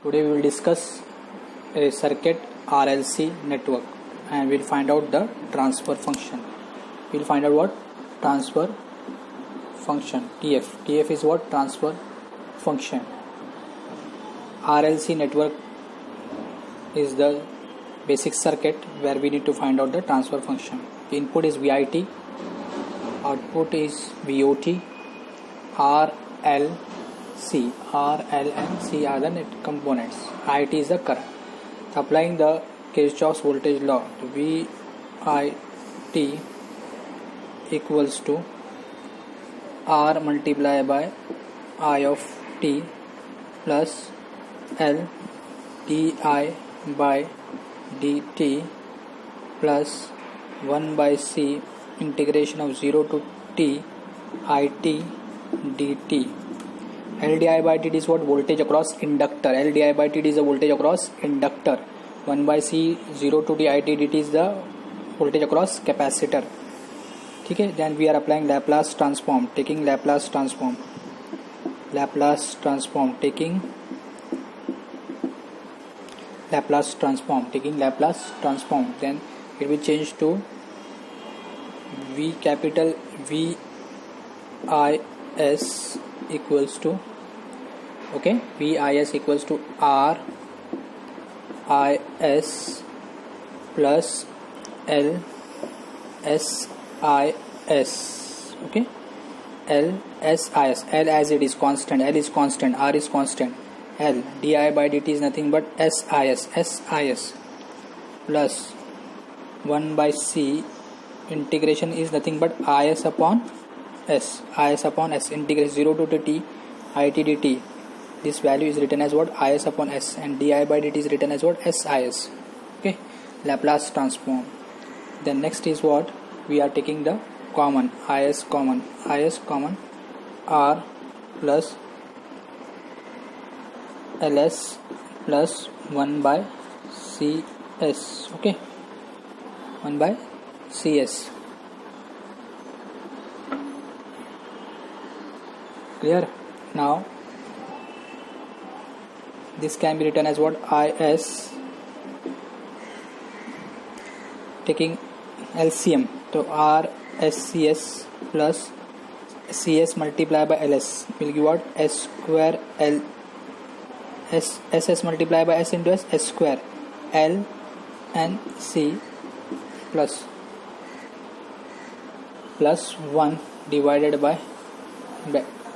Today we will discuss a circuit RLC network and we'll find out the transfer function. We'll find out what? Transfer function. TF. TF is what? Transfer function. RLC network is the basic circuit where we need to find out the transfer function. Input is VIT, output is VOT, R, L, C. R, L and C are the net components. IT is the current. Applying the Kirchhoff's voltage law, VIT equals to R multiplied by I of t plus L di by dt plus 1 by C integration of 0 to t it dt. L di by dt is what? Voltage across inductor. L di by dt is the voltage across inductor. 1 by C 0 to t it dt is the voltage across capacitor. Okay, then we are applying Laplace transform, taking Laplace transform, taking Laplace transform, then it will change to V capital V I S equals to VIS equals to R I S plus L S I S. L S I S. L as it is constant, L is constant, R is constant. L di by dt is nothing but SIS plus 1 by C integration is nothing but IS upon S integration 0 to t it dt. This value is written as what? IS upon S, and di by dt is written as what? SIS. Laplace transform. Then next is what? We are taking the common, IS common R plus LS plus 1 by CS. 1 by CS. Clear? Now this can be written as what? IS taking LCM. So RSCS plus CS multiplied by LS will give what? S square L SS multiplied by S into S square L and C plus 1 divided by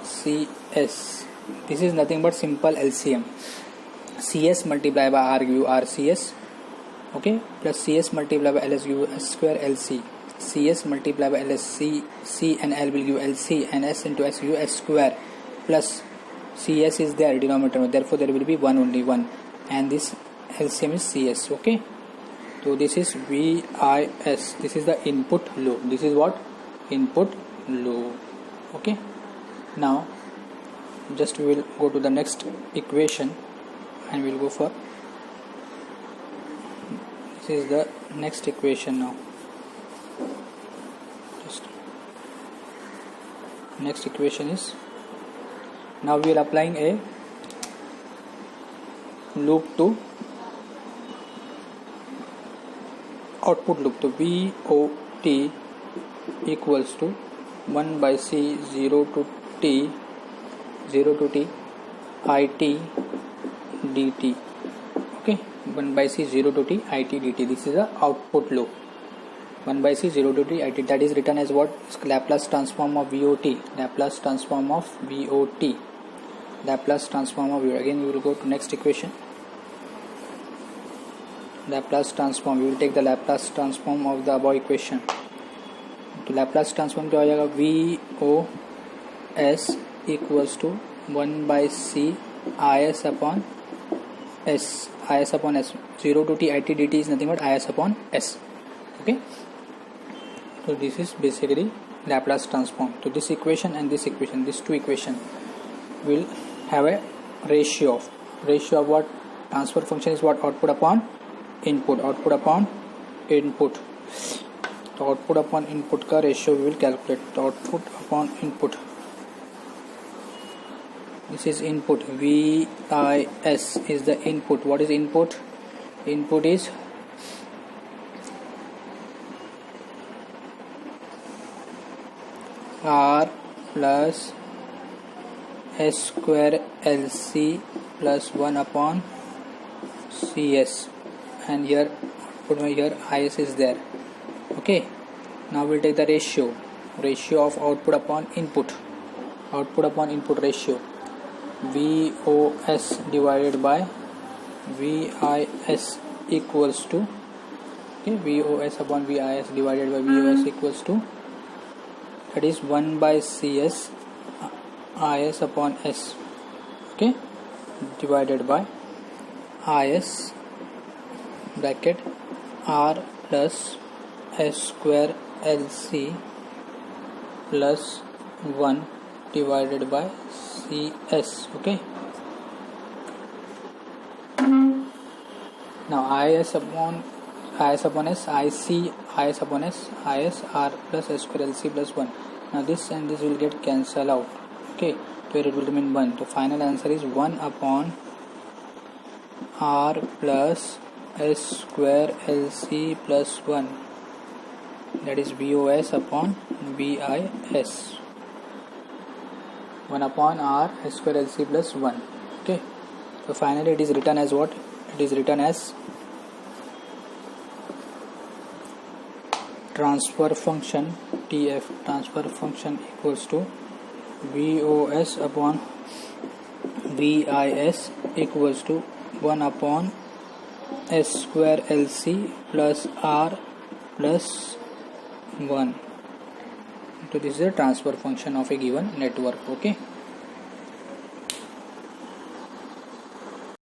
CS. This is nothing but simple LCM. CS multiplied by R give you RCS, plus CS multiplied by LS give you S square LC. CS multiplied by LS, C and L will give LC, and S into S give you S square plus CS is there denominator, therefore there will be only one, and this LCM is CS. So this is VIS. This is the input load. This is what? Input load. Now just we will go to the next equation and we will go for this is the next equation. Now just next equation is, now we are applying a loop to output loop. To VOT equals to 1 by C 0 to t it dt. 1 by C 0 to t it dt. This is the output loop. 1 by C 0 to t it, that is written as what? Laplace transform of VOT. Again we will go to next equation. Laplace transform, we will take the Laplace transform of the above equation. तो Laplace transform क्या हो जाएगा? VOS equals to 1 by C IS upon S. 0 to t it dt is nothing but IS upon S. So this is basically Laplace transform. So this equation and this equation, these two equations will have a ratio of what? Transfer function is what? Output upon input. So output upon input का ratio we will calculate. The output upon input This is input. VIS is the input. What is input? Input is R plus S square LC plus 1 upon CS, and here put here IS is there. Okay, now we'll take the ratio of output upon input ratio. VOS divided by VIS equals to, okay, VOS upon VIS divided by VOS equals to, that is 1 by CS IS upon S, okay, divided by IS bracket R plus S square LC plus 1 divided by CS. Okay, now IS upon S, IC IS upon S, IS R plus S square LC plus 1. Now this and this will get cancelled out. Okay, so it will remain 1. The final answer is 1 upon R plus S square LC plus 1, that is VOS upon VIS. 1 upon R S square LC plus 1. Okay, so finally it is written as what? It is written as transfer function TF, transfer function equals to VOS upon VIS equals to 1 upon S square LC plus R plus 1. So this is a transfer function of a given network. Okay.